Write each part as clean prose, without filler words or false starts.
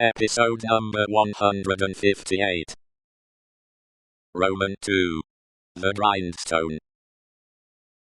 Episode number 158. Roman 2. The Grindstone.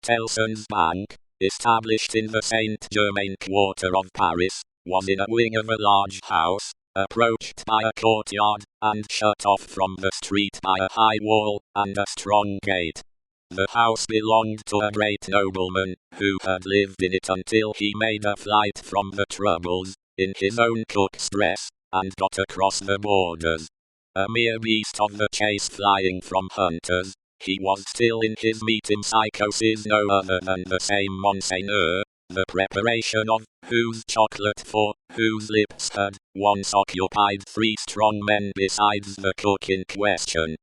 Tellson's Bank, established in the Saint-Germain quarter of Paris, was in a wing of a large house, approached by a courtyard, and shut off from the street by a high wall and a strong gate. The house belonged to a great nobleman, who had lived in it until he made a flight from the troubles, in his own cook's dress, and got across the borders. A mere beast of the chase flying from hunters, he was still in his metempsychosis, no other than the same Monseigneur, the preparation of whose chocolate for whose lips had once occupied 3 strong men besides the cook in question.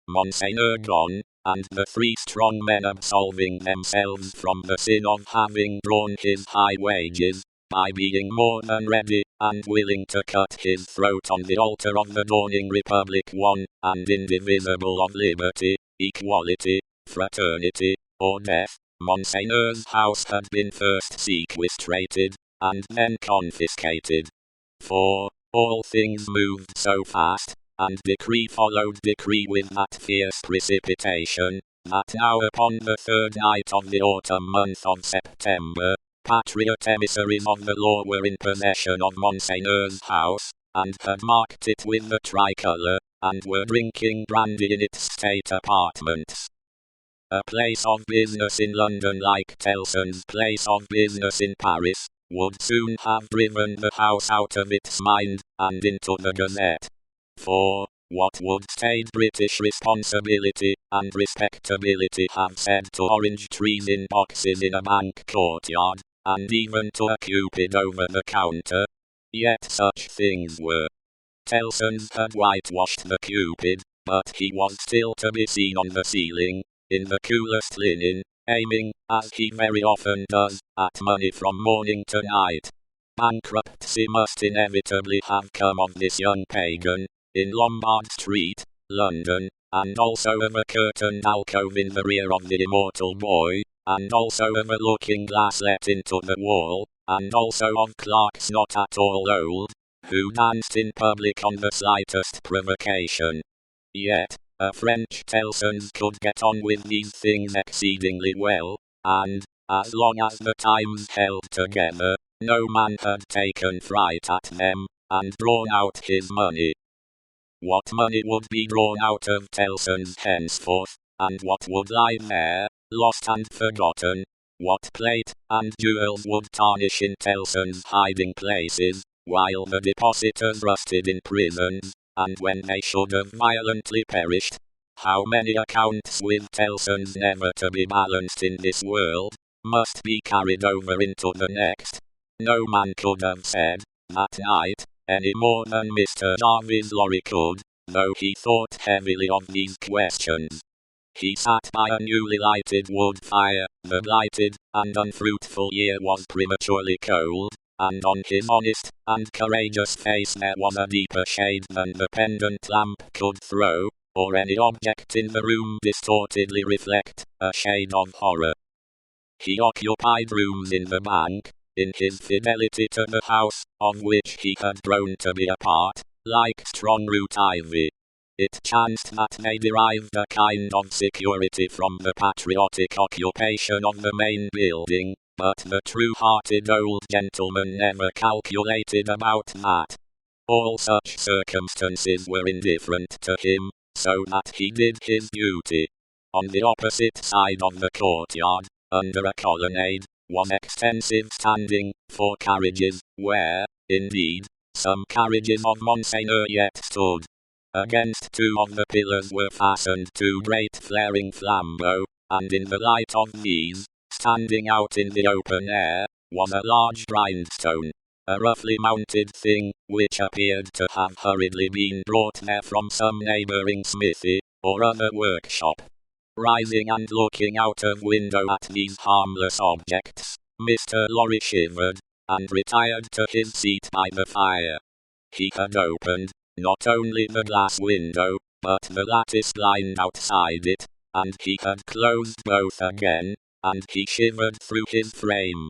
Monseigneur gone, and the 3 strong men absolving themselves from the sin of having drawn his high wages, by being more than ready and willing to cut his throat on the altar of the dawning republic, one and indivisible, of liberty, equality, fraternity, or death. Monseigneur's house had been first sequestrated, and then confiscated. For all things moved so fast, and decree followed decree with that fierce precipitation, that now upon the 3rd night of the autumn month of September, patriot emissaries of the law were in possession of Monseigneur's house, and had marked it with the tricolour, and were drinking brandy in its state apartments. A place of business in London, like Tellson's place of business in Paris, would soon have driven the house out of its mind, and into the Gazette. For what would staid British responsibility and respectability have said to orange trees in boxes in a bank courtyard, and even to a Cupid over the counter? Yet such things were. Tellson's had whitewashed the Cupid, but he was still to be seen on the ceiling, in the coolest linen, aiming, as he very often does, at money from morning to night. Bankruptcy must inevitably have come of this young pagan, in Lombard Street, London, and also of a curtained alcove in the rear of the immortal boy, and also of a looking-glass let into the wall, and also of clerks not at all old, who danced in public on the slightest provocation. Yet, a French Tellson's could get on with these things exceedingly well, and, as long as the Times held together, no man had taken fright at them, and drawn out his money. What money would be drawn out of Tellson's henceforth, and what would lie there, lost and forgotten? What plate and jewels would tarnish in Tellson's hiding places, while the depositors rusted in prisons, and when they should have violently perished? How many accounts with Tellson's never to be balanced in this world, must be carried over into the next? No man could have said, that night, any more than Mr. Jarvis Lorry could, though he thought heavily of these questions. He sat by a newly lighted wood fire. The blighted and unfruitful year was prematurely cold, and on his honest and courageous face there was a deeper shade than the pendant lamp could throw, or any object in the room distortedly reflect, a shade of horror. He occupied rooms in the bank, in his fidelity to the house, of which he had grown to be a part, like strong root ivy. It chanced that they derived a kind of security from the patriotic occupation of the main building, but the true-hearted old gentleman never calculated about that. All such circumstances were indifferent to him, so that he did his duty. On the opposite side of the courtyard, under a colonnade, was extensive standing for carriages, where, indeed, some carriages of Monseigneur yet stood. Against 2 of the pillars were fastened 2 great flaring flambeaux, and in the light of these, standing out in the open air, was a large grindstone, a roughly mounted thing, which appeared to have hurriedly been brought there from some neighbouring smithy, or other workshop. Rising and looking out of window at these harmless objects, Mr. Lorry shivered, and retired to his seat by the fire. He had opened, not only the glass window, but the lattice blind outside it, and he had closed both again, and he shivered through his frame.